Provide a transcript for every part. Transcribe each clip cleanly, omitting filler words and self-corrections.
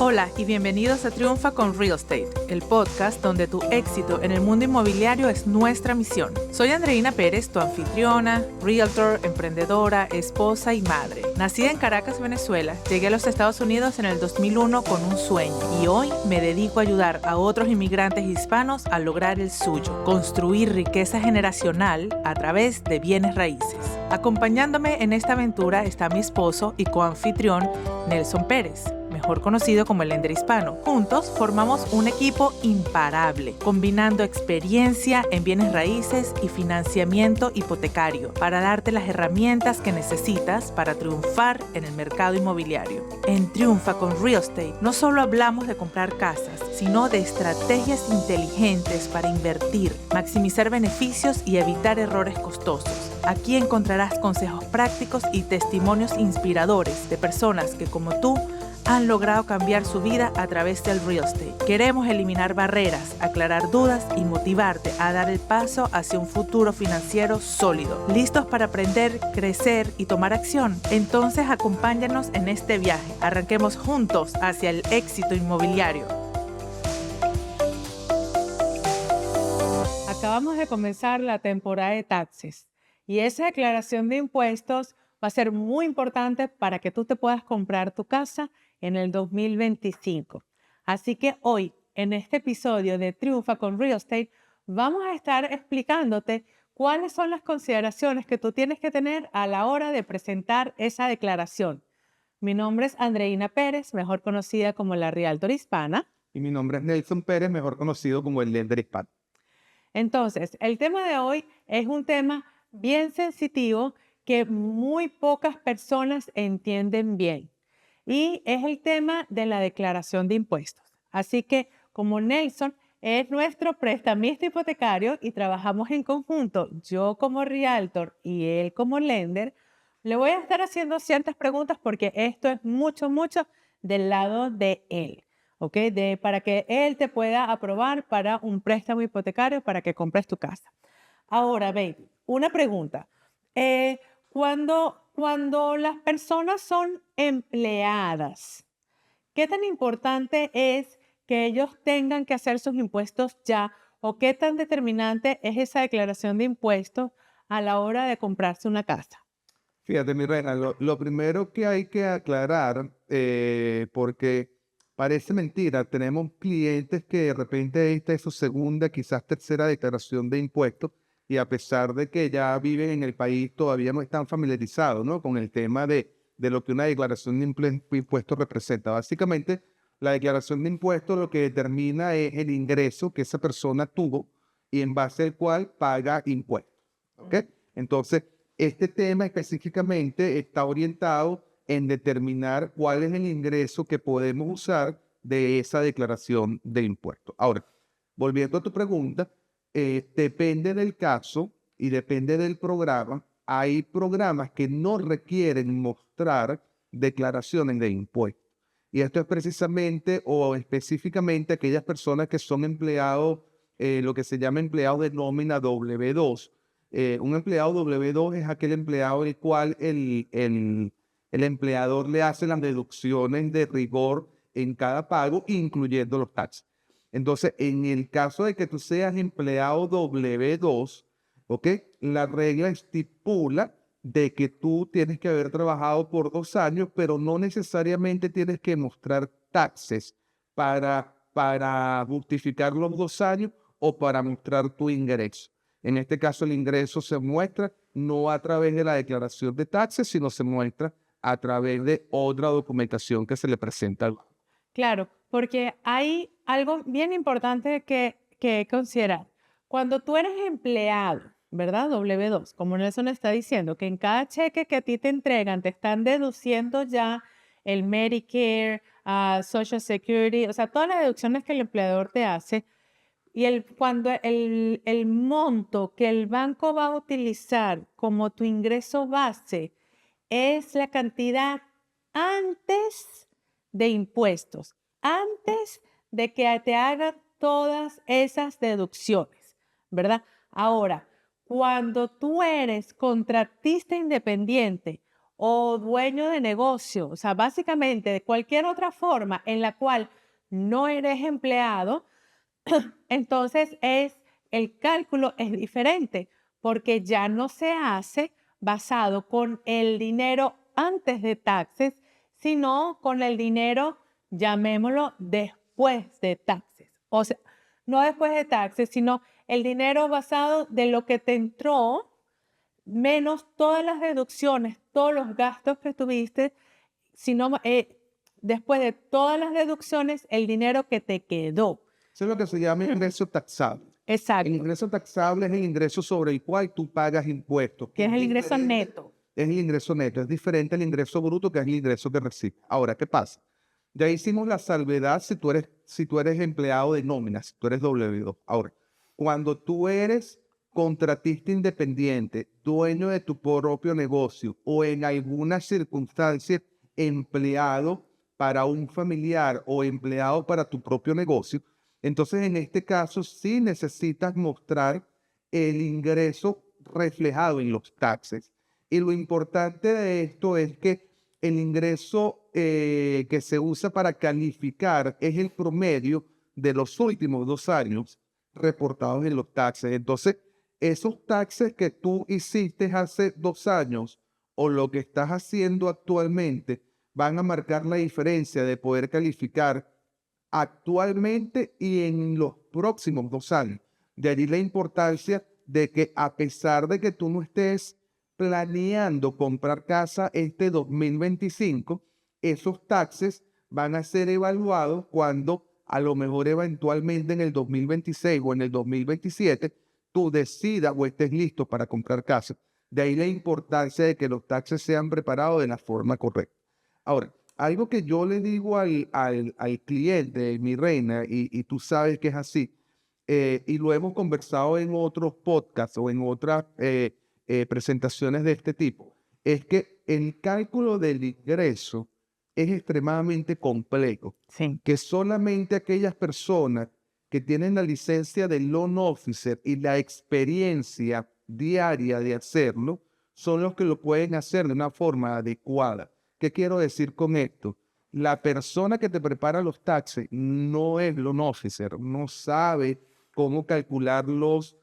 Hola y bienvenidos a Triunfa con Real Estate, el podcast donde tu éxito en el mundo inmobiliario es nuestra misión. Soy Andreina Pérez, tu anfitriona, realtor, emprendedora, esposa y madre. Nacida en Caracas, Venezuela, llegué a los Estados Unidos en el 2001 con un sueño y hoy me dedico a ayudar a otros inmigrantes hispanos a lograr el suyo, construir riqueza generacional a través de bienes raíces. Acompañándome en esta aventura está mi esposo y coanfitrión Nelson Pérez, mejor conocido como el Lender Hispano. Juntos formamos un equipo imparable, combinando experiencia en bienes raíces y financiamiento hipotecario para darte las herramientas que necesitas para triunfar en el mercado inmobiliario. En Triunfa con Real Estate no solo hablamos de comprar casas, sino de estrategias inteligentes para invertir, maximizar beneficios y evitar errores costosos. Aquí encontrarás consejos prácticos y testimonios inspiradores de personas que, como tú, han logrado cambiar su vida a través del real estate. Queremos eliminar barreras, aclarar dudas y motivarte a dar el paso hacia un futuro financiero sólido. ¿Listos para aprender, crecer y tomar acción? Entonces acompáñanos en este viaje. Arranquemos juntos hacia el éxito inmobiliario. Acabamos de comenzar la temporada de taxes y esa declaración de impuestos va a ser muy importante para que tú te puedas comprar tu casa en el 2025. Así que hoy, en este episodio de Triunfa con Real Estate, vamos a estar explicándote cuáles son las consideraciones que tú tienes que tener a la hora de presentar esa declaración. Mi nombre es Andreina Pérez, mejor conocida como la Realtor Hispana. Y mi nombre es Nelson Pérez, mejor conocido como el Lender Hispano. Entonces, el tema de hoy es un tema bien sensitivo que muy pocas personas entienden bien. Y es el tema de la declaración de impuestos. Así que, como Nelson es nuestro prestamista hipotecario y trabajamos en conjunto, yo como realtor y él como lender, le voy a estar haciendo ciertas preguntas porque esto es mucho del lado de él, ¿ok? Para que él te pueda aprobar para un préstamo hipotecario para que compres tu casa. Ahora, baby, una pregunta. Eh, cuando las personas son empleadas, ¿qué tan importante es que ellos tengan que hacer sus impuestos ya o qué tan determinante es esa declaración de impuestos a la hora de comprarse una casa? Fíjate, mi reina, lo primero que hay que aclarar, porque parece mentira, tenemos clientes que de repente esta es su segunda, quizás tercera declaración de impuestos y a pesar de que ya viven en el país, todavía no están familiarizados, ¿no? Con el tema de lo que una declaración de impuestos representa. Básicamente, la declaración de impuestos lo que determina es el ingreso que esa persona tuvo y en base al cual paga impuestos, ¿ok? Entonces, este tema específicamente está orientado en determinar cuál es el ingreso que podemos usar de esa declaración de impuestos. Ahora, volviendo a tu pregunta, depende del caso y depende del programa. Hay programas que no requieren mostrar declaraciones de impuestos. Y esto es precisamente o específicamente aquellas personas que son empleados, lo que se llama empleados de nómina W2. Un empleado W2 es aquel empleado el cual el empleador le hace las deducciones de rigor en cada pago, incluyendo los taxes. Entonces, en el caso de que tú seas empleado W2, ¿ok? La regla estipula de que tú tienes que haber trabajado por 2 años, pero no necesariamente tienes que mostrar taxes para justificar los 2 años o para mostrar tu ingreso. En este caso, el ingreso se muestra no a través de la declaración de taxes, sino se muestra a través de otra documentación que se le presenta al banco. Claro, porque hay algo bien importante que considerar. Cuando tú eres empleado, ¿verdad? W2, como Nelson está diciendo, que en cada cheque que a ti te entregan te están deduciendo ya el Medicare, Social Security, o sea, todas las deducciones que el empleador te hace. Y cuando el monto que el banco va a utilizar como tu ingreso base es la cantidad antes de impuestos, antes de que te hagan todas esas deducciones, ¿verdad? Ahora, cuando tú eres contratista independiente o dueño de negocio, o sea, básicamente de cualquier otra forma en la cual no eres empleado, entonces el cálculo es diferente porque ya no se hace basado con el dinero antes de taxes, sino con el dinero, llamémoslo, después de taxes. O sea, no después de taxes, sino el dinero basado de lo que te entró menos todas las deducciones, todos los gastos que tuviste, sino después de todas las deducciones, el dinero que te quedó. Eso es lo que se llama ingreso taxable. El Exacto, ingreso taxable es el ingreso sobre el cual tú pagas impuestos. que es el ingreso Diferente- neto. Es el ingreso neto, es diferente al ingreso bruto, que es el ingreso que recibes. Ahora, ¿qué pasa? Ya hicimos la salvedad si tú eres empleado de nómina, si tú eres W2. Ahora, cuando tú eres contratista independiente, dueño de tu propio negocio o en alguna circunstancia empleado para un familiar o empleado para tu propio negocio, entonces en este caso sí necesitas mostrar el ingreso reflejado en los taxes. Y lo importante de esto es que el ingreso que se usa para calificar es el promedio de los últimos 2 años reportados en los taxes. Entonces, esos taxes que tú hiciste hace 2 años o lo que estás haciendo actualmente van a marcar la diferencia de poder calificar actualmente y en los próximos 2 años. De allí la importancia de que a pesar de que tú no estés planeando comprar casa este 2025, esos taxes van a ser evaluados cuando a lo mejor eventualmente en el 2026 o en el 2027 tú decidas o estés listo para comprar casa. De ahí la importancia de que los taxes sean preparados de la forma correcta. Ahora, algo que yo le digo al cliente, mi reina, y tú sabes que es así, y lo hemos conversado en otros podcasts o en otras presentaciones de este tipo, es que el cálculo del ingreso es extremadamente complejo, Sí. que solamente aquellas personas que tienen la licencia de loan officer y la experiencia diaria de hacerlo son los que lo pueden hacer de una forma adecuada. ¿Qué quiero decir con esto? La persona que te prepara los taxes no es loan officer, no sabe cómo calcular los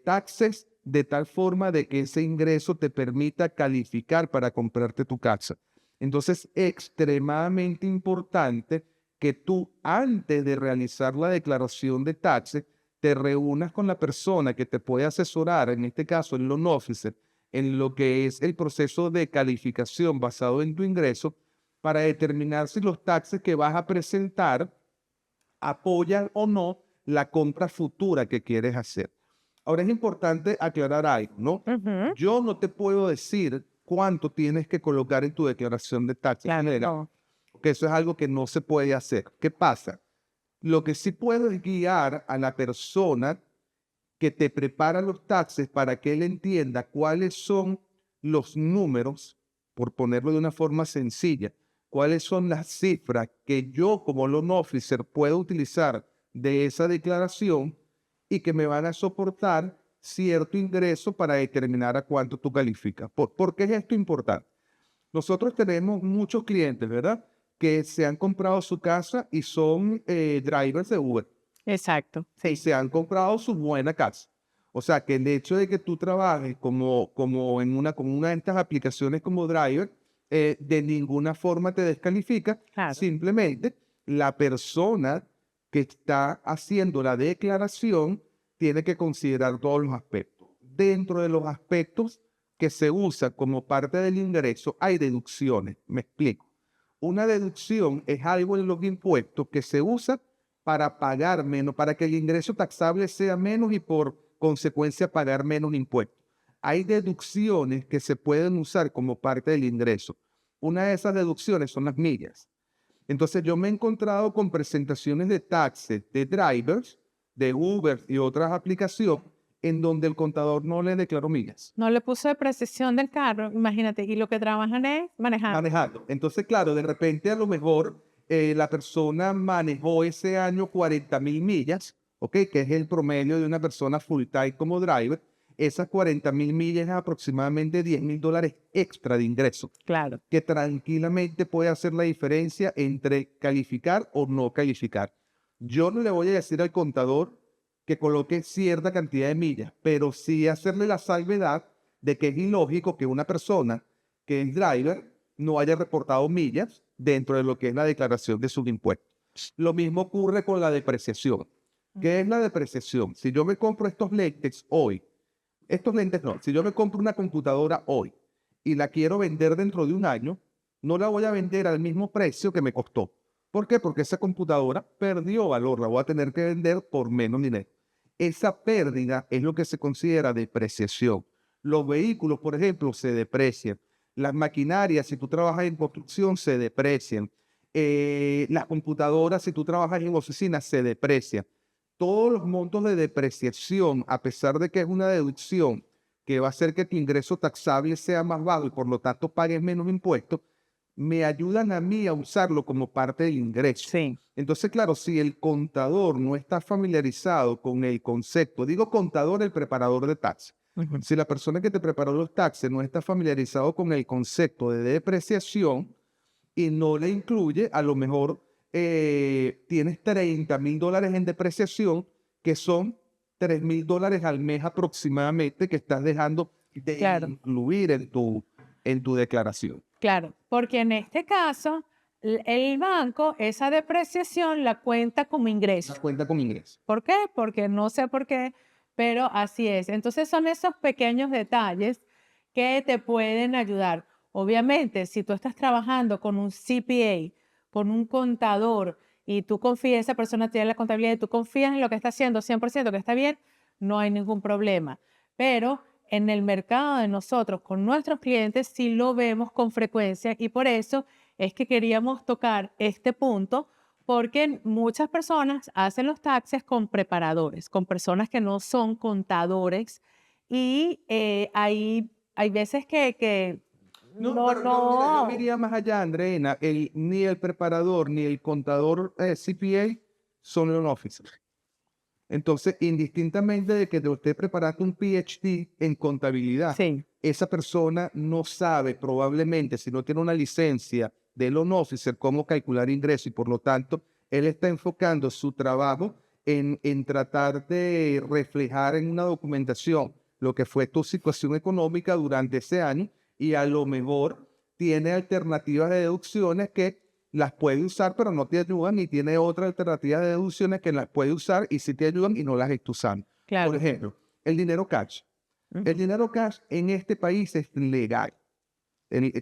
taxes de tal forma de que ese ingreso te permita calificar para comprarte tu casa. Entonces, extremadamente importante que tú, antes de realizar la declaración de taxes, te reúnas con la persona que te puede asesorar, en este caso el loan officer, en lo que es el proceso de calificación basado en tu ingreso, para determinar si los taxes que vas a presentar apoyan o no la compra futura que quieres hacer. Ahora es importante aclarar algo, ¿no? Ujú. Yo no te puedo decir cuánto tienes que colocar en tu declaración de taxes Claro, general, no. porque eso es algo que no se puede hacer. ¿Qué pasa? Lo que sí puedo es guiar a la persona que te prepara los taxes para que él entienda cuáles son los números, por ponerlo de una forma sencilla, cuáles son las cifras que yo como loan officer puedo utilizar de esa declaración y que me van a soportar cierto ingreso para determinar a cuánto tú calificas. ¿Por qué es esto importante? Nosotros tenemos muchos clientes, ¿verdad? Que se han comprado su casa y son drivers de Uber Exacto, y sí. se han comprado su buena casa. O sea, que el hecho de que tú trabajes como en como una de estas aplicaciones como Driver, de ninguna forma te descalifica. Claro. Simplemente la persona que está haciendo la declaración tiene que considerar todos los aspectos. Dentro de los aspectos que se usan como parte del ingreso, hay deducciones. Me explico. Una deducción es algo en los impuestos que se usa para pagar menos, para que el ingreso taxable sea menos y por consecuencia pagar menos impuestos. Hay deducciones que se pueden usar como parte del ingreso. Una de esas deducciones son las millas. Entonces yo me he encontrado con presentaciones de taxes de drivers, de Uber y otras aplicaciones en donde el contador no le declaró millas. No le puso de precisión del carro, imagínate, y lo que trabajan es manejando. Manejando. Entonces, claro, de repente a lo mejor la persona manejó ese año 40.000 millas, ¿ok? Que es el promedio de una persona full time como driver. esas 40.000 millas es aproximadamente $10.000 extra de ingreso, Claro. que tranquilamente puede hacer la diferencia entre calificar o no calificar. Yo no le voy a decir al contador que coloque cierta cantidad de millas, pero sí hacerle la salvedad de que es ilógico que una persona que es driver no haya reportado millas dentro de lo que es la declaración de sus impuestos. Lo mismo ocurre con la depreciación. ¿Qué es la depreciación? Si yo me compro estos lentes hoy, si yo me compro una computadora hoy y la quiero vender dentro de un año, no la voy a vender al mismo precio que me costó. ¿Por qué? Porque esa computadora perdió valor, la voy a tener que vender por menos dinero. Esa pérdida es lo que se considera depreciación. Los vehículos, por ejemplo, se deprecian. Las maquinarias, si tú trabajas en construcción, se deprecian. Las computadoras, si tú trabajas en oficinas, se deprecian. Todos los montos de depreciación, a pesar de que es una deducción que va a hacer que tu ingreso taxable sea más bajo y por lo tanto pagues menos impuestos, me ayudan a mí a usarlo como parte del ingreso. Sí. Entonces, claro, si el contador no está familiarizado con el concepto, digo contador, el preparador de taxes, si la persona que te preparó los taxes no está familiarizado con el concepto de depreciación y no le incluye, a lo mejor tienes $30.000 en depreciación, que son $3.000 al mes aproximadamente que estás dejando de Claro. incluir en tu declaración. Claro, porque en este caso, el banco esa depreciación la cuenta como ingreso. La cuenta con ingreso. ¿Por qué? Porque no sé por qué, pero así es. Entonces son esos pequeños detalles que te pueden ayudar. Obviamente, si tú estás trabajando con un CPA, con un contador, y tú confías, esa persona tiene la contabilidad y tú confías en lo que está haciendo 100% que está bien, no hay ningún problema. Pero en el mercado de nosotros, con nuestros clientes, sí lo vemos con frecuencia y por eso es que queríamos tocar este punto, porque muchas personas hacen los taxes con preparadores, con personas que no son contadores y hay veces que Pero yo me iría más allá, Andreina. Ni el preparador ni el contador CPA son loan officers. Entonces, indistintamente de que usted preparaste un PhD en contabilidad, Sí. esa persona no sabe probablemente, si no tiene una licencia de loan officer, cómo calcular ingresos y por lo tanto, él está enfocando su trabajo en tratar de reflejar en una documentación lo que fue tu situación económica durante ese año y a lo mejor tiene alternativas de deducciones que las puede usar, pero no te ayudan, y tiene otras alternativas de deducciones que las puede usar y sí te ayudan y no las está usando. Claro. Por ejemplo, el dinero cash. El dinero cash en este país es legal.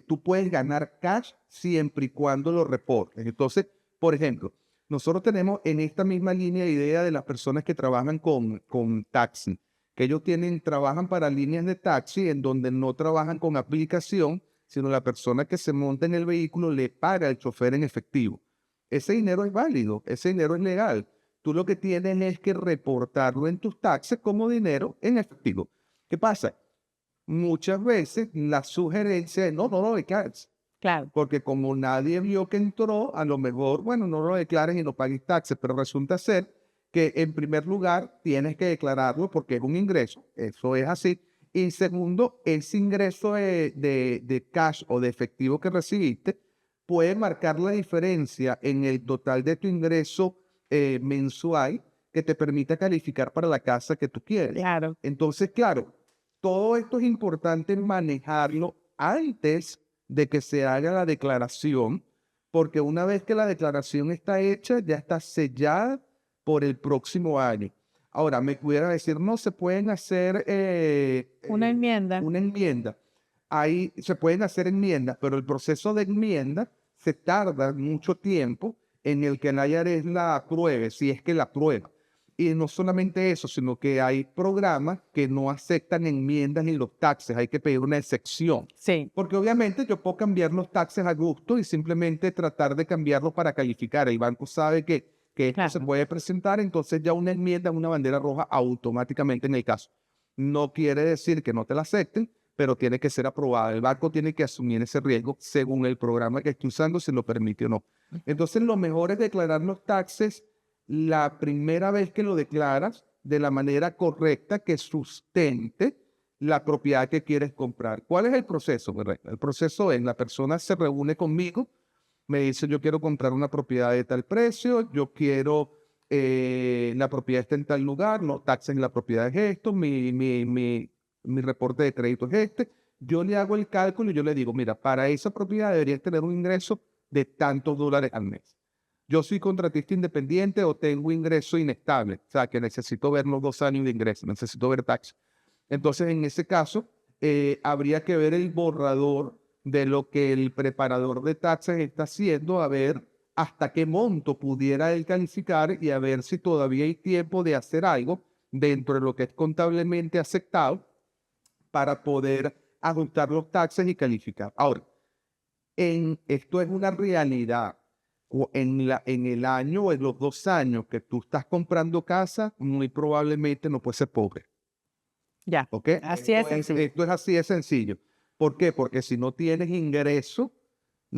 Tú puedes ganar cash siempre y cuando lo reportes. Entonces, por ejemplo, nosotros tenemos en esta misma línea de idea de las personas que trabajan con taxi, que ellos trabajan para líneas de taxi en donde no trabajan con aplicación, sino la persona que se monta en el vehículo le paga al chofer en efectivo. Ese dinero es válido, ese dinero es legal. Tú lo que tienes es que reportarlo en tus taxes como dinero en efectivo. ¿Qué pasa? Muchas veces la sugerencia es, no lo declares. Claro. Porque como nadie vio que entró, a lo mejor, bueno, no lo declares y no pagues taxes, pero resulta ser que en primer lugar tienes que declararlo porque es un ingreso, eso es así. Y segundo, ese ingreso de cash o de efectivo que recibiste puede marcar la diferencia en el total de tu ingreso mensual que te permita calificar para la casa que tú quieres. Claro. Entonces, claro, todo esto es importante manejarlo antes de que se haga la declaración, porque una vez que la declaración está hecha, ya está sellada por el próximo año. Ahora, me pudiera decir, no, se pueden hacer Una enmienda. una enmienda. Ahí se pueden hacer enmiendas, pero el proceso de enmienda se tarda mucho tiempo en el que el IRS la apruebe, si es que la aprueba. Y no solamente eso, sino que hay programas que no aceptan enmiendas en los taxes, hay que pedir una excepción. Sí. Porque obviamente yo puedo cambiar los taxes a gusto y simplemente tratar de cambiarlos para calificar. El banco sabe que esto se puede presentar, entonces ya una enmienda es una bandera roja automáticamente en el caso. No quiere decir que no te la acepten, pero tiene que ser aprobada. El banco tiene que asumir ese riesgo según el programa que esté usando, si lo permite o no. Entonces lo mejor es declarar los taxes la primera vez que lo declaras de la manera correcta que sustente la propiedad que quieres comprar. ¿Cuál es el proceso, mi reina? El proceso es, la persona se reúne conmigo, me dice, yo quiero comprar una propiedad de tal precio, yo quiero, la propiedad está en tal lugar, los taxes en la propiedad es esto, mi reporte de crédito es este. Yo le hago el cálculo y yo le digo, mira, para esa propiedad deberías tener un ingreso de tantos dólares al mes. Yo soy contratista independiente o tengo ingreso inestable, o sea, que necesito ver los 2 años de ingreso, necesito ver taxes. Entonces, en ese caso, habría que ver el borrador de lo que el preparador de taxes está haciendo, a ver hasta qué monto pudiera él calificar y a ver si todavía hay tiempo de hacer algo dentro de lo que es contablemente aceptado para poder ajustar los taxes y calificar. Ahora, esto es una realidad. O en el año o en los 2 años que tú estás comprando casa, muy probablemente no puedes ser pobre. Ya, ¿Ok? así es sencillo. Esto es así de sencillo. ¿Por qué? Porque si no tienes ingreso,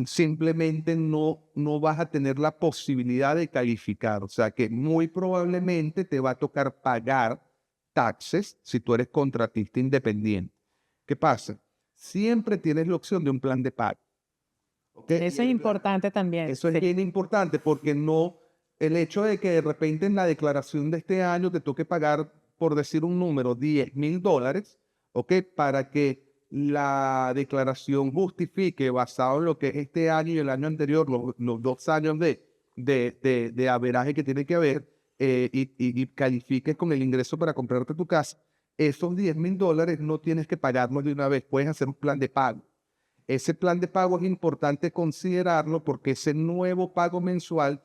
simplemente no vas a tener la posibilidad de calificar. O sea que muy probablemente te va a tocar pagar taxes si tú eres contratista independiente. ¿Qué pasa? Siempre tienes la opción de un plan de pago. ¿Ok? Eso es importante también. Eso es sí. bien importante porque el hecho de que de repente en la declaración de este año te toque pagar, por decir un número, $10,000, ¿ok? Para que la declaración justifique, basado en lo que es este año y el año anterior, los 2 años de averaje que tiene que haber, y califiques con el ingreso para comprarte tu casa, esos $10,000 no tienes que pagarlos de una vez, puedes hacer un plan de pago. Ese plan de pago es importante considerarlo porque ese nuevo pago mensual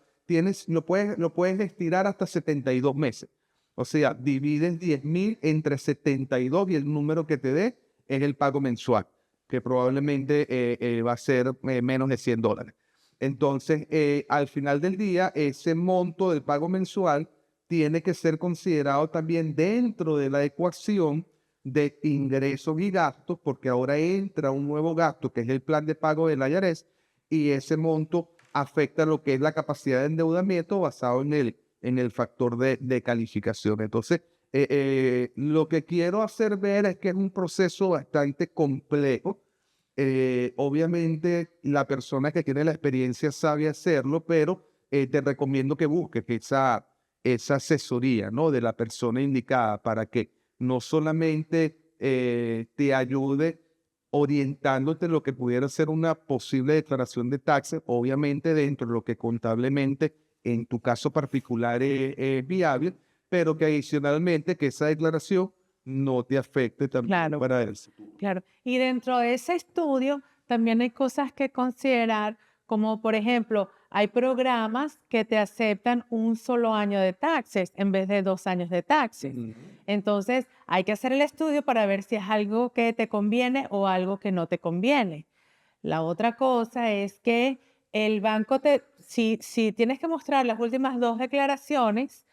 lo puedes estirar hasta 72 meses. O sea, divides 10,000 entre 72 y el número que te dé es el pago mensual, que probablemente va a ser menos de $100. Entonces, al final del día, ese monto del pago mensual tiene que ser considerado también dentro de la ecuación de ingresos y gastos, porque ahora entra un nuevo gasto que es el plan de pago del IRS y ese monto afecta lo que es la capacidad de endeudamiento basado en el factor de calificación. Entonces, lo que quiero hacer ver es que es un proceso bastante complejo. Obviamente, la persona que tiene la experiencia sabe hacerlo, pero te recomiendo que busques esa asesoría, ¿no? De la persona indicada para que no solamente te ayude orientándote en lo que pudiera ser una posible declaración de taxes, obviamente dentro de lo que contablemente en tu caso particular es viable, pero que adicionalmente que esa declaración no te afecte también Claro. para él. Claro. Y dentro de ese estudio también hay cosas que considerar, como por ejemplo, hay programas que te aceptan un solo año de taxes en vez de 2 años de taxes. Entonces, hay que hacer el estudio para ver si es algo que te conviene o algo que no te conviene. La otra cosa es que el banco si tienes que mostrar las últimas 2 declaraciones,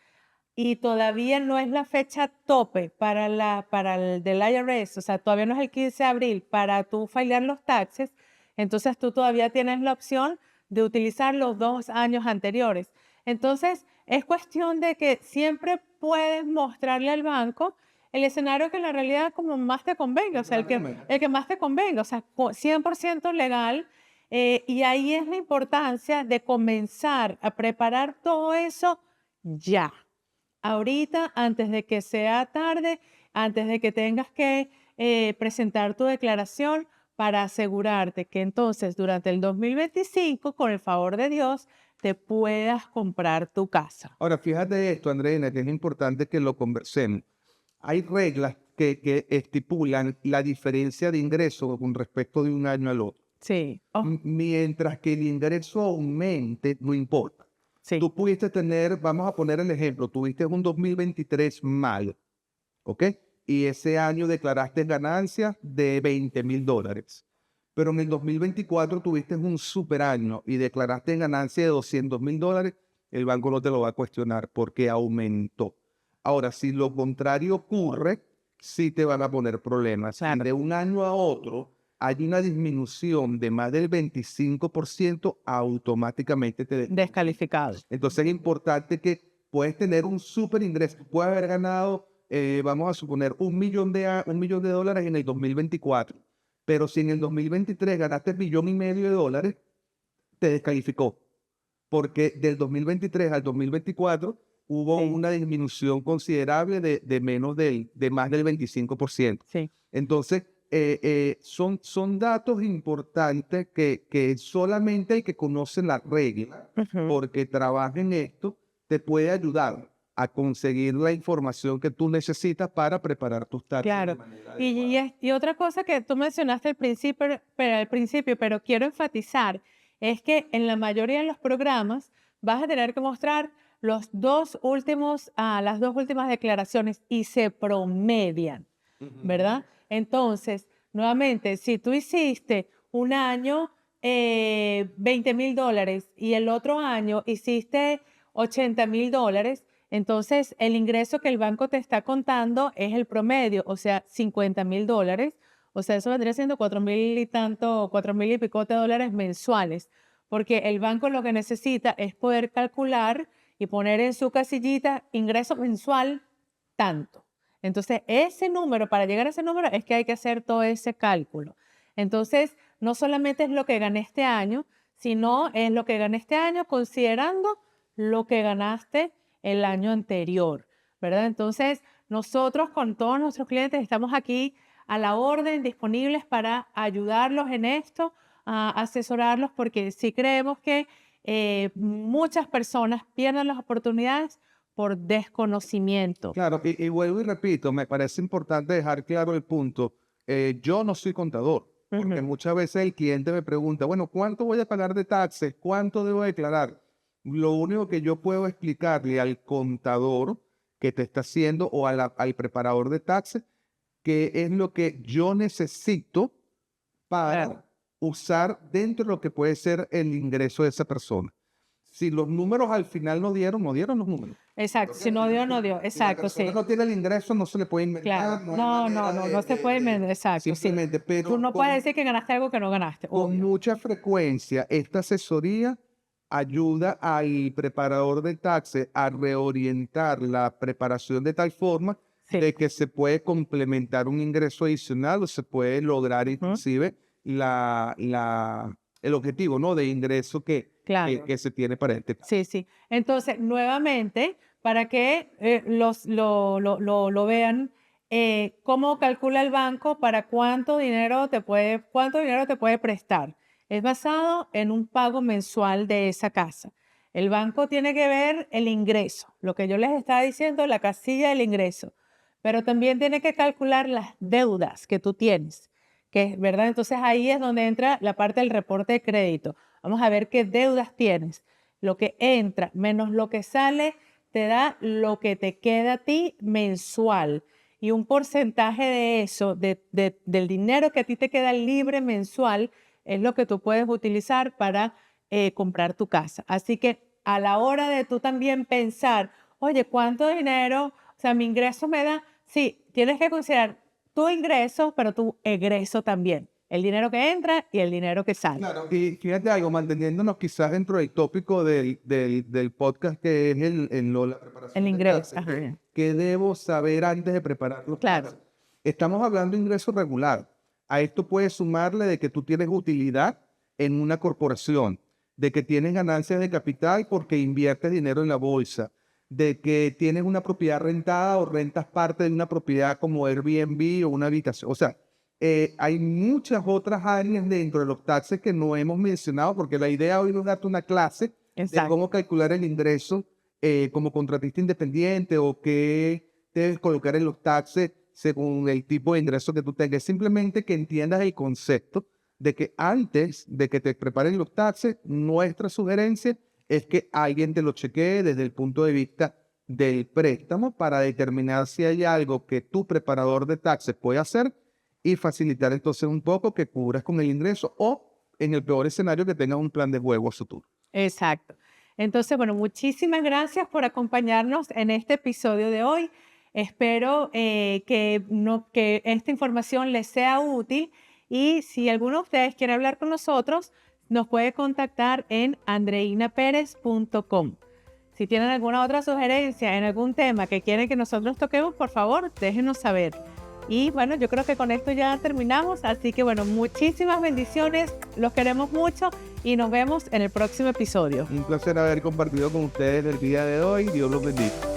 y todavía no es la fecha tope para el del IRS, o sea, todavía no es el 15 de abril para tú filear los taxes, entonces tú todavía tienes la opción de utilizar los 2 años anteriores. Entonces, es cuestión de que siempre puedes mostrarle al banco el escenario que en la realidad como más te convenga, o sea, el que más te convenga, o sea, 100% legal. Y ahí es la importancia de comenzar a preparar todo eso ya. Ahorita, antes de que sea tarde, antes de que tengas que presentar tu declaración para asegurarte que entonces durante el 2025, con el favor de Dios, te puedas comprar tu casa. Ahora, fíjate esto, Andreina, que es importante que lo conversemos. Hay reglas que estipulan la diferencia de ingresos con respecto de un año al otro. Sí. Oh, Mientras que el ingreso aumente, no importa. sí. Tú pudiste tener, vamos a poner el ejemplo, tuviste un 2023 malo, ¿ok? Y ese año declaraste ganancias de $20,000. Pero en el 2024 tuviste un super año y declaraste ganancia de $200,000, el banco no te lo va a cuestionar porque aumentó. Ahora, si lo contrario ocurre, sí te van a poner problemas. Claro. De un año a otro hay una disminución de más del 25%, automáticamente te Descalificado. entonces es importante que puedes tener un súper ingreso. Puedes haber ganado vamos a suponer $1 millón en el 2024, pero si en el 2023 ganaste $1,500,000, te descalificó, porque del 2023 al 2024 hubo Sí. una disminución considerable de más del 25%. Sí. Entonces, son datos importantes que solamente el que conoce la regla, Ujú. porque trabaja en esto, te puede ayudar a conseguir la información que tú necesitas para preparar tus taxes de Claro. manera Y, adecuada. y otra cosa que tú mencionaste al principio, pero quiero enfatizar, es que en la mayoría de los programas vas a tener que mostrar las dos últimas declaraciones y se promedian, ¿verdad? Entonces, nuevamente, si tú hiciste un año $20,000 y el otro año hiciste $80,000, entonces el ingreso que el banco te está contando es el promedio, o sea, $50,000. O sea, eso vendría siendo 4,000 y picote de dólares mensuales, porque el banco lo que necesita es poder calcular y poner en su casillita ingreso mensual tanto. Entonces, ese número, para llegar a ese número, es que hay que hacer todo ese cálculo. Entonces, no solamente es lo que gané este año, sino es lo que gané este año considerando lo que ganaste el año anterior, ¿verdad? Entonces, nosotros con todos nuestros clientes estamos aquí a la orden, disponibles para ayudarlos en esto, a asesorarlos, porque sí creemos que muchas personas pierden las oportunidades por desconocimiento. Claro, y vuelvo y repito, me parece importante dejar claro el punto. Yo no soy contador, porque Ujú. muchas veces el cliente me pregunta, bueno, ¿cuánto voy a pagar de taxes? ¿Cuánto debo declarar? Lo único que yo puedo explicarle al contador que te está haciendo o al preparador de taxes, que es lo que yo necesito para Claro. usar dentro de lo que puede ser el ingreso de esa persona. Si los números al final no dieron los números. Exacto, si no dio, no dio. Si la Exacto, persona sí. no tiene el ingreso, no se le puede Claro. inventar, no hay No, no, manera no, no se puede exacto, sí. simplemente, Tú pero no puedes decir que ganaste algo que no ganaste, con obvio. mucha frecuencia esta asesoría ayuda al preparador de taxes a reorientar la preparación de tal forma Sí. de que se puede complementar un ingreso adicional o se puede lograr Ujú. inclusive el objetivo, ¿no?, de ingreso Claro. que se tiene para este caso. Sí, sí. Entonces, nuevamente, para que lo vean, cómo calcula el banco para cuánto dinero te puede prestar. Es basado en un pago mensual de esa casa. El banco tiene que ver el ingreso, lo que yo les estaba diciendo, la casilla del ingreso, pero también tiene que calcular las deudas que tú tienes, ¿verdad? Entonces ahí es donde entra la parte del reporte de crédito. Vamos a ver qué deudas tienes. Lo que entra menos lo que sale te da lo que te queda a ti mensual. Y un porcentaje de eso, del dinero que a ti te queda libre mensual, es lo que tú puedes utilizar para comprar tu casa. Así que a la hora de tú también pensar, oye, ¿cuánto dinero? O sea, mi ingreso me da. Sí, tienes que considerar tu ingreso, pero tu egreso también. El dinero que entra y el dinero que sale. Claro, y fíjate algo, manteniéndonos quizás dentro del tópico del podcast que es la preparación El de ingreso. taxes, Ajá. ¿qué debo saber antes de preparar los Claro. taxes? Estamos hablando de ingreso regular. A esto puedes sumarle de que tú tienes utilidad en una corporación, de que tienes ganancias de capital porque inviertes dinero en la bolsa, de que tienes una propiedad rentada o rentas parte de una propiedad como Airbnb o una habitación. O sea, hay muchas otras áreas dentro de los taxes que no hemos mencionado, porque la idea hoy es darte una clase de Exacto. cómo calcular el ingreso como contratista independiente o qué debes colocar en los taxes según el tipo de ingreso que tú tengas. Simplemente que entiendas el concepto de que antes de que te preparen los taxes, nuestra sugerencia es que alguien te lo chequee desde el punto de vista del préstamo para determinar si hay algo que tu preparador de taxes puede hacer y facilitar entonces un poco que cubras con el ingreso o, en el peor escenario, que tengas un plan de juego a futuro. Exacto. Entonces, bueno, muchísimas gracias por acompañarnos en este episodio de hoy. Espero que esta información les sea útil y si alguno de ustedes quiere hablar con nosotros, nos puede contactar en andreinaperez.com. Si tienen alguna otra sugerencia en algún tema que quieren que nosotros toquemos, por favor, déjenos saber. Y bueno, yo creo que con esto ya terminamos. Así que bueno, muchísimas bendiciones. Los queremos mucho y nos vemos en el próximo episodio. Un placer haber compartido con ustedes el día de hoy. Dios los bendiga.